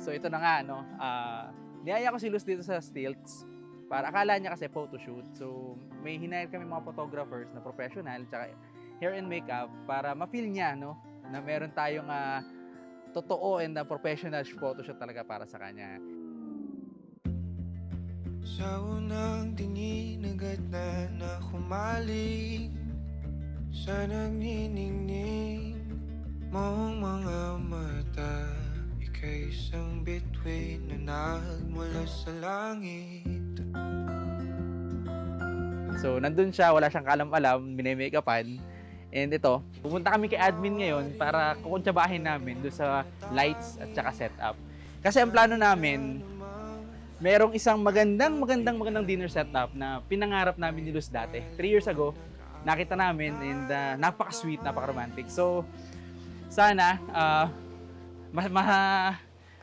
So ito na nga, no, niyaya ko si Luz dito sa Stilts para akala niya kasi photoshoot. So may hinayar kami mga photographers na professional tsaka hair and makeup para ma-feel niya, no, na meron tayong totoo and professional photoshoot talaga para sa kanya. Sa unang tingin agad na humaling sa nagniningning mong mga mata. Ika'y isang bituin na nagmula sa langit. So nandun siya, wala siyang kalam-alam, minimake-upan. And ito, pumunta kami kay admin ngayon para kukuntsabahin namin doon sa lights at saka setup. Kasi ang plano namin, merong isang magandang dinner setup na pinangarap namin ni Luz dati. 3 years ago, nakita namin and napaka-sweet, napaka-romantic. So, sana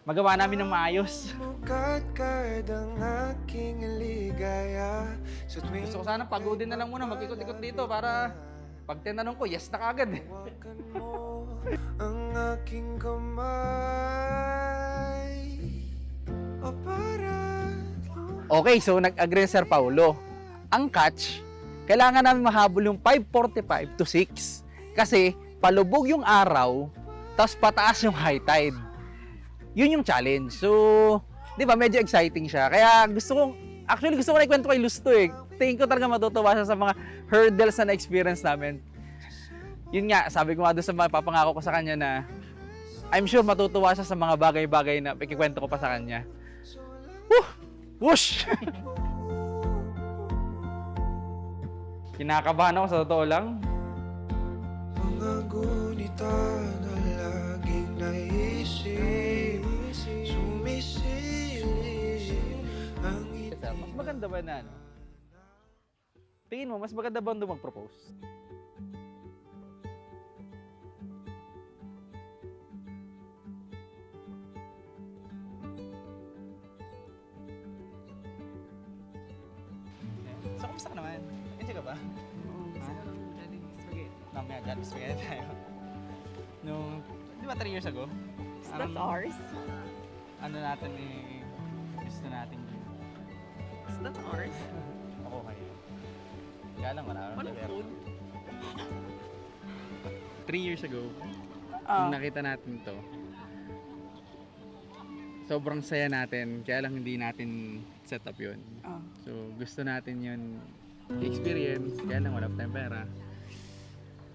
magawa namin ng maayos. Mukat-kad ang aking ligaya. Gusto ko sana pagodin na lang muna, mag-ikot-ikot dito para pag tinanong ko, yes na kagad. Hawakan mo ang aking kamay. O para Okay, so nag-agree Sir Paulo. Ang catch, kailangan namin mahabol yung 5:45 to 6. Kasi palubog yung araw, tapos pataas yung high tide. Yun yung challenge. So, di ba, medyo exciting siya. Kaya gusto ko na ikwento kay Luz to eh. Tingin ko talaga matutuwa siya sa mga hurdles na na-experience namin. Yun nga, sabi ko nga doon sa mga papangako ko sa kanya na I'm sure matutuwa siya sa mga bagay-bagay na ikikwento ko pa sa kanya. Whoosh! Kinakabahan ako sa totoo lang. mga gunita na laging naisip, sumisilip ang Mas maganda ba na ano? Tingin mo, mas maganda ba doon mag-propose? So, kamusta ka naman? Enjoy ka ba? Mamaya dyan, spaghetti tayo. Nung, di ba 3 years ago? That's ours. Ano natin gusto natin That's ours. ako kayo. Kaya lang, wala Walang food. 3 years ago, Ah. nung nakita natin to, sobrang saya natin, kaya lang hindi natin set up yun. Ah. So, gusto natin yun experience, kaya lang wala pa tayong pera.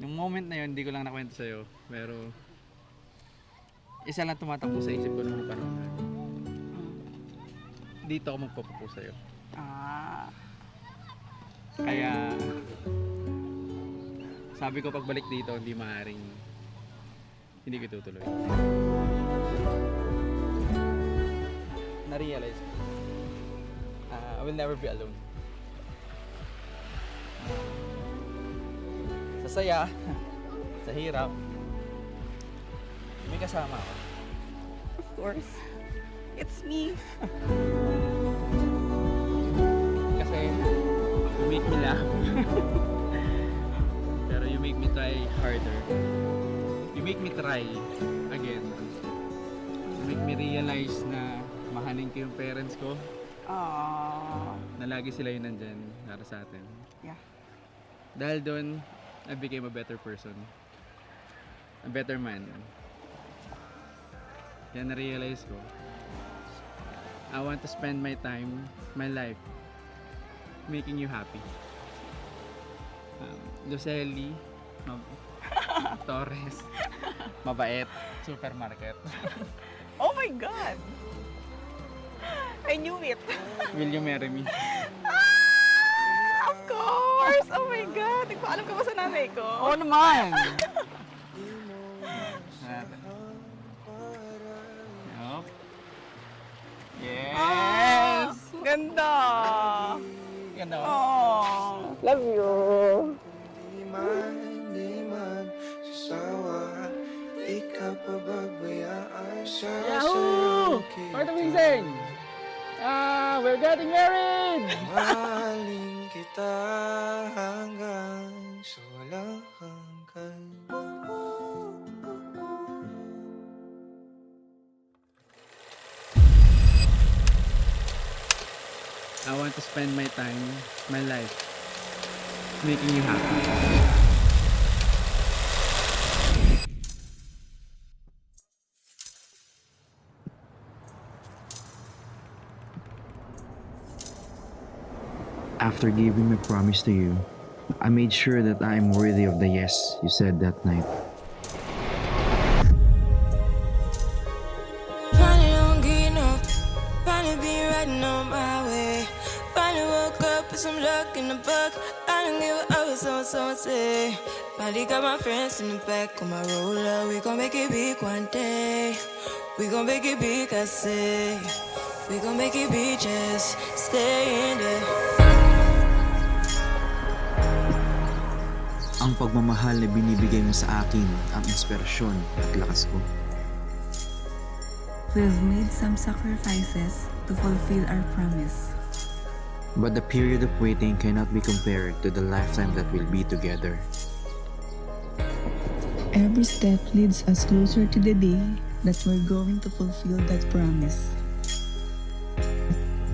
Yung moment na yun, hindi ko lang nakwento sa'yo, pero isa lang tumatakbo sa isip ko nung panahon na yun. Dito ako magpapapose sa'yo. Ah. Kaya, sabi ko pagbalik dito, hindi maaaring hindi ko tutuloy. Na-realize ko, I will never be alone. Sa saya, sa hirap, may kasama ako. Of course. It's me. Kasi, you make me laugh. Pero you make me try harder. You make me try again. You make me realize na mahalin ko yung parents ko, Ah. na lagi sila yung nandyan para sa atin. Yeah. Dahil doon, I became a better person. A better man. Kaya na-realize ko, I want to spend my time, my life, making you happy. Lucely, Torres, mabait, supermarket. Oh my God. I knew it. Will you marry me? Of course. Oh my God. Nagpaalam ka ba sa nanay ko? Oo naman! Yup. Yes! Ganda. Ganda ba? Oh. Love you. di man sasawa. Di ka pababayaan sa Yahoo! Part of sing! We're getting married! Mahalin kita hanggang sa walang hanggan. I want to spend my time, my life, making you happy. After giving my promise to you, I made sure that I am worthy of the yes you said that night. Finally don't get enough. Finally been riding on my way. Finally woke up with some luck in the book. I don't give a what someone say. Finally got my friends in the back of my roller. We gon' make it big one day. We gon' make it big, I say. We gon' make it big, just stay in there. Ang pagmamahal na binibigay mo sa akin ang inspirasyon at lakas ko. We've made some sacrifices to fulfill our promise. But the period of waiting cannot be compared to the lifetime that we'll be together. Every step leads us closer to the day that we're going to fulfill that promise.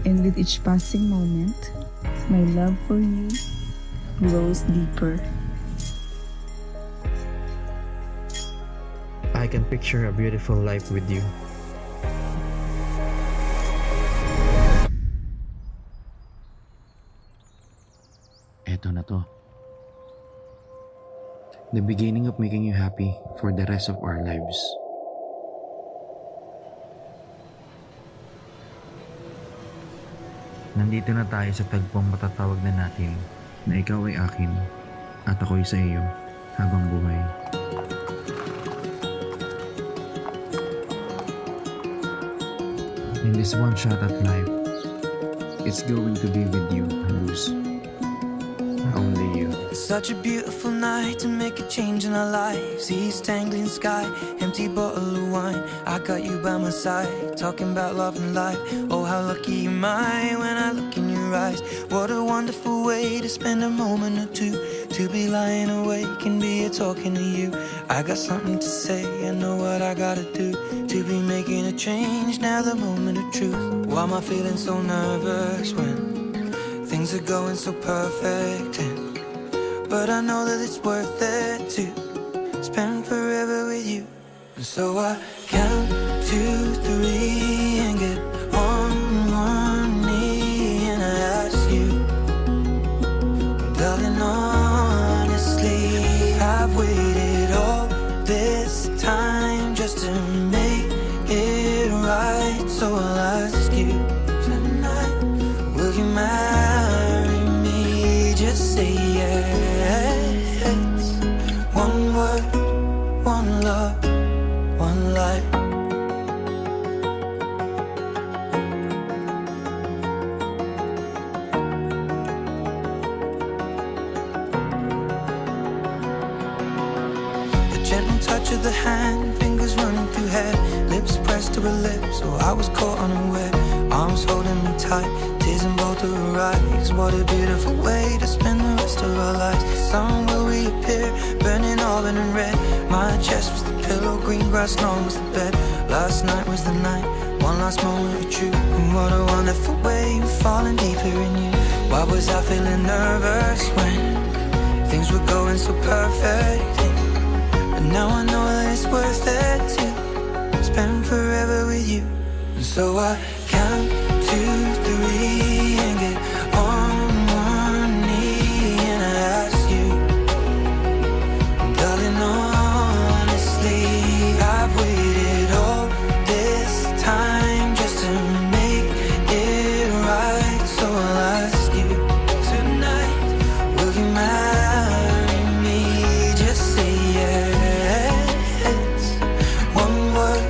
And with each passing moment, my love for you grows deeper. I can picture a beautiful life with you. Eto na to. The beginning of making you happy for the rest of our lives. Nandito na tayo sa tagpong matatawag na natin na ikaw ay akin at ako'y sa iyo habang buhay. In this one shot at life, it's going to be with you, Luz. Only you. Such a beautiful night to make a change in our lives. East tangling sky, empty bottle of wine. I got you by my side, talking about love and life. Oh, how lucky am I when I look in your eyes. What a wonderful way to spend a moment or two. To be lying awake and be here talking to you. I got something to say, I know what I gotta do. To be making a change, now the moment of truth. Why am I feeling so nervous when things are going so perfect? But I know that it's worth it to spend forever with you. And so I count 2, 3 and get on one knee and I ask you, darling, honestly, I've waited all this time just to make it right. So I'll ask you tonight, will you marry me? Just say yes. One word, one love, one life. A gentle touch of the hand, fingers running through hair, lips pressed to her lips, so I was caught unaware. Arms holding me tight, tears in both of her eyes. What a beautiful way to spend the rest of our lives. The sun will reappear, burning auburn and red. My chest was the pillow, green grass lawn was the bed. Last night was the night, one last moment of truth. And what a wonderful way of falling deeper in you. Why was I feeling nervous when things were going so perfect? But now I know that it's worth it to spend forever with you. And so I count 2, 3 and get on one knee and I ask you, darling, honestly, I've waited all this time just to make it right. So I'll ask you tonight, will you marry me? Just say yes. One word,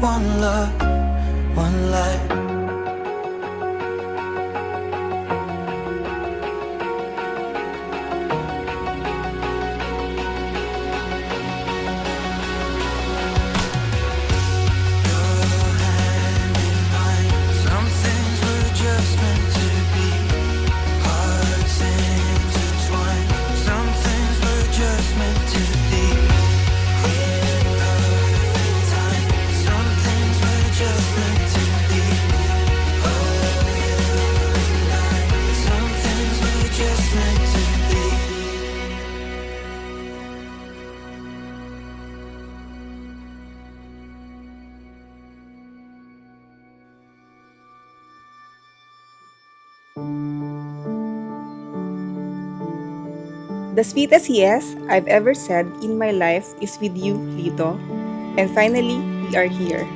one love, one life. The sweetest yes I've ever said in my life is with you, Lito. And finally, we are here.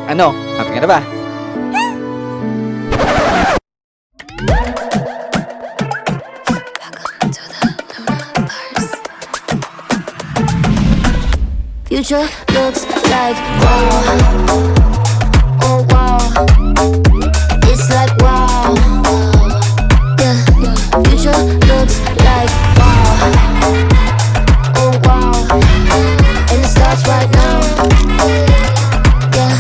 Ano? Happy ka na ba? Future looks like wow. Oh wow. It's like wow. Yeah. Future looks like wow. Oh wow. And it starts right now. Yeah.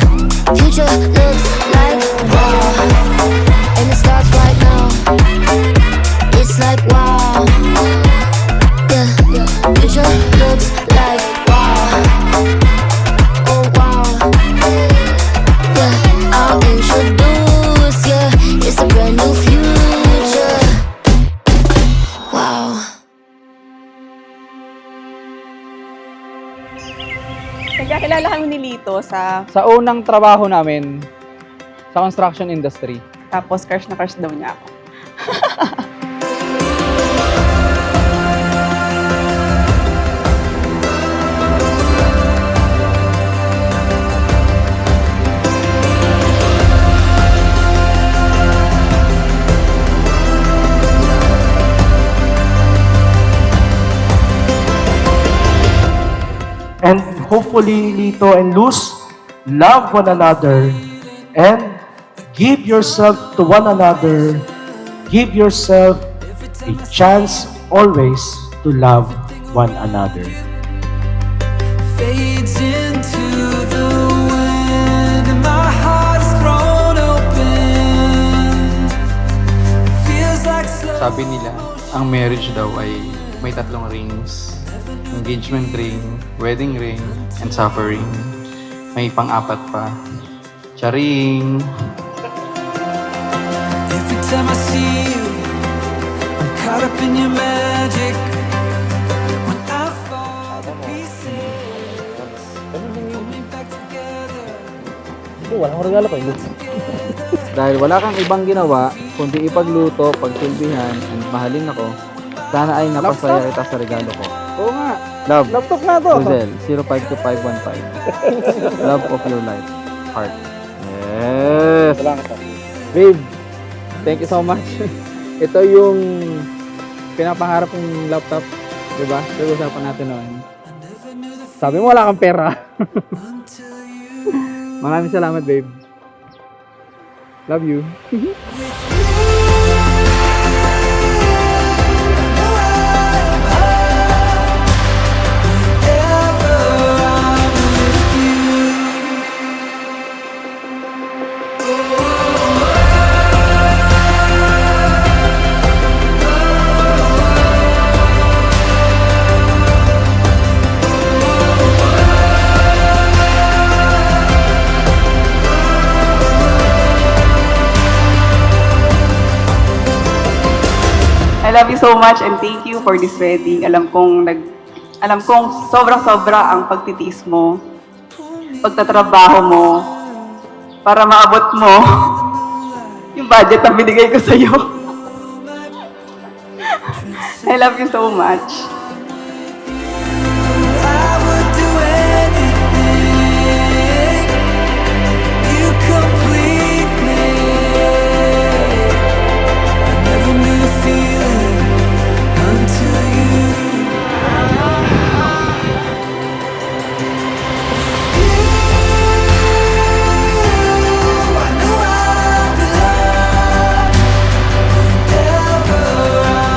Future looks like wow. And it starts right now. It's like wow. Yeah. Future looks like wow. Oh wow. Yeah. I'll introduce you. It's a brand new future. Wow. Nagkakilala kami ni Lito Sa unang trabaho namin sa construction industry. tapos crush na crush daw niya ako. And hopefully, Lito and Luz, love one another and give yourself to one another. Give yourself a chance always to love one another. Fades into the wind and my heart is thrown open. Feels like slow. Sabi nila, ang marriage daw ay may 3 rings. Engagement ring, wedding ring, and supper ring. May pang-4 pa. Charing! Every time I see you, I'm caught up in your magic. When I fall to pieces, pull me back together. Dahil wala kang ibang ginawa, kundi ipagluto, pagsilbihan, and mahalin ako, sana ay napasaya kita sa regalo ko. Oo nga. Love. Laptop na to. Rizel, 052515. Love of your life. Heart. Yes. Babe, thank you so much. Ito yung pinapangarap kong laptop. Diba? Pag-usapan natin noon. Sabi mo wala kang pera. Maraming salamat, babe. Love you. I love you so much and thank you for this wedding. Alam kong sobrang-sobra ang pagtitiis mo, pagtatrabaho mo, para maabot mo yung budget na binigay ko sa'yo. I love you so much. I would do anything. You complete me. I never knew the feeling until you. I knew I'd be loved whenever I'm with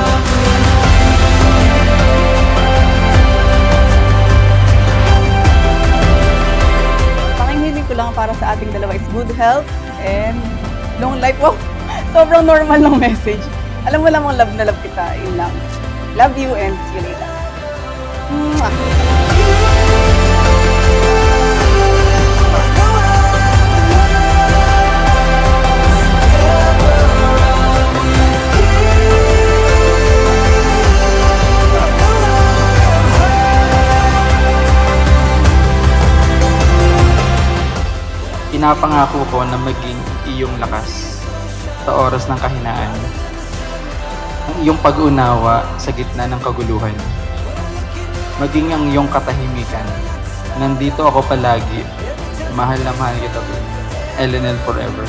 you. good health, and long life. Wow, sobrang normal ng message. Alam mo lamang love na love kita. Yun lang. Love you and see you later. Mwah! Pinapangako ko na maging iyong lakas sa oras ng kahinaan. Ang iyong pag-unawa sa gitna ng kaguluhan. Maging ang iyong katahimikan. Nandito ako palagi. Mahal na mahal kita. LNL forever.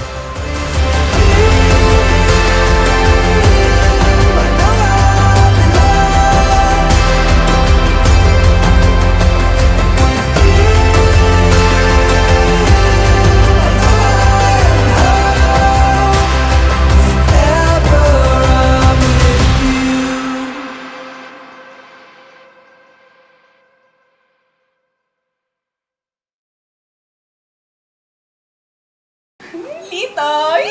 Titoy!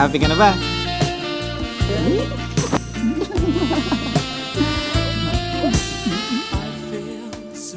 Happy ka na ba? I feel so